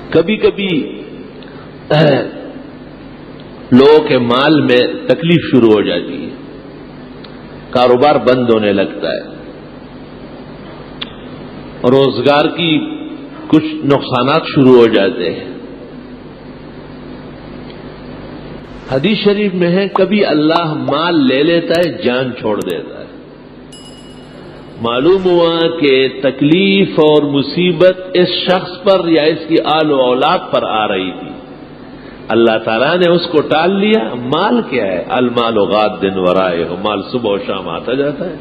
کبھی کبھی لوگوں کے مال میں تکلیف شروع ہو جاتی ہے، کاروبار بند ہونے لگتا ہے، روزگار کی کچھ نقصانات شروع ہو جاتے ہیں۔ حدیث شریف میں ہے کبھی اللہ مال لے لیتا ہے، جان چھوڑ دیتا ہے۔ معلوم ہوا کہ تکلیف اور مصیبت اس شخص پر یا اس کی آل و اولاد پر آ رہی تھی، اللہ تعالیٰ نے اس کو ٹال لیا۔ مال کیا ہے؟ المال غاد دن ورائے ہو، مال صبح و شام آتا جاتا ہے۔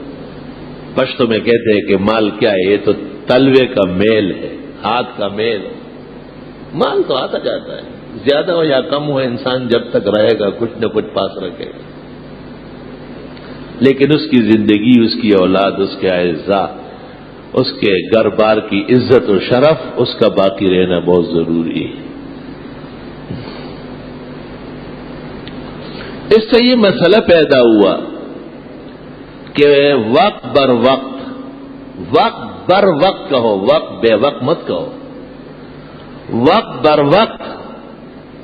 پشتو میں کہتے ہیں کہ مال کیا ہے؟ یہ تو تلوے کا میل ہے، ہاتھ کا میل ہے۔ مال تو آتا جاتا ہے، زیادہ ہو یا کم ہو، انسان جب تک رہے گا کچھ نہ کچھ پاس رکھے گا، لیکن اس کی زندگی، اس کی اولاد، اس کے اعزاء، اس کے گھر بار کی عزت و شرف، اس کا باقی رہنا بہت ضروری ہے۔ اس سے یہ مسئلہ پیدا ہوا کہ وقت بر وقت، وقت بر وقت کہو، وقت بے وقت مت کہو، وقت بر وقت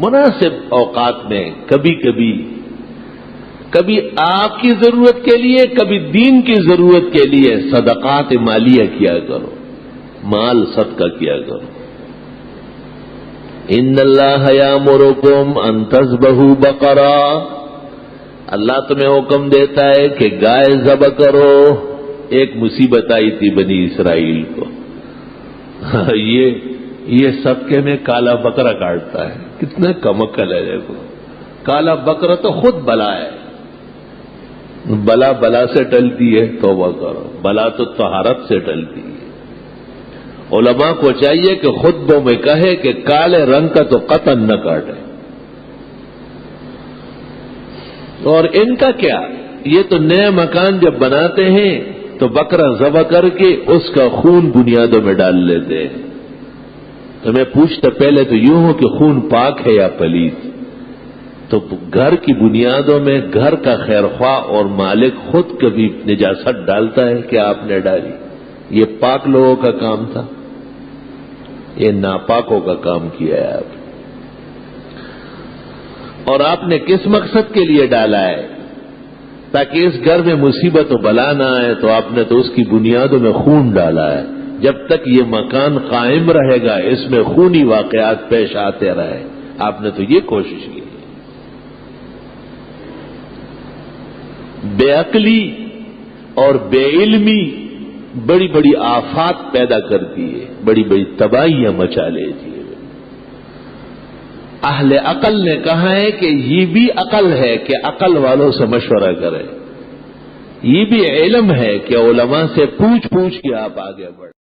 مناسب اوقات میں کبھی آپ کی ضرورت کے لیے، کبھی دین کی ضرورت کے لیے صدقات مالیہ کیا کرو، مال صدقہ کیا کرو۔ ان اللہ یامرکم ان تذبحوا بقرہ، اللہ تمہیں حکم دیتا ہے کہ گائے ذبح کرو۔ ایک مصیبت آئی تھی بنی اسرائیل کو، یہ صدقے میں کالا بکرا کاٹتا ہے، کتنا کم عقل ہے۔ دیکھو، کالا بکرا تو خود بلا ہے، بلا سے ٹلتی ہے، توبہ کرو، بلا تو طہارت سے ٹلتی ہے۔ علماء کو چاہیے کہ خطبوں میں کہے کہ کالے رنگ کا تو قطعاً نہ کاٹے۔ اور ان کا کیا، یہ تو نئے مکان جب بناتے ہیں تو بکرا ذبح کر کے اس کا خون بنیادوں میں ڈال لیتے ہیں۔ تو میں پوچھتا پہلے تو یوں ہو کہ خون پاک ہے یا پلید؟ تو گھر کی بنیادوں میں گھر کا خیر خواہ اور مالک خود کبھی نجاست ڈالتا ہے کہ آپ نے ڈالی؟ یہ پاک لوگوں کا کام تھا، یہ ناپاکوں کا کام کیا ہے آپ۔ اور آپ نے کس مقصد کے لیے ڈالا ہے؟ تاکہ اس گھر میں مصیبت و بلا نہ آئے، تو آپ نے تو اس کی بنیادوں میں خون ڈالا ہے۔ جب تک یہ مکان قائم رہے گا، اس میں خونی واقعات پیش آتے رہے، آپ نے تو یہ کوشش کی۔ بے عقلی اور بے علمی بڑی بڑی آفات پیدا کرتی ہے، بڑی بڑی تباہیاں مچا لیتی ہے۔ اہل عقل نے کہا ہے کہ یہ بھی عقل ہے کہ عقل والوں سے مشورہ کرے، یہ بھی علم ہے کہ علماء سے پوچھ کے آپ آگے بڑھیں۔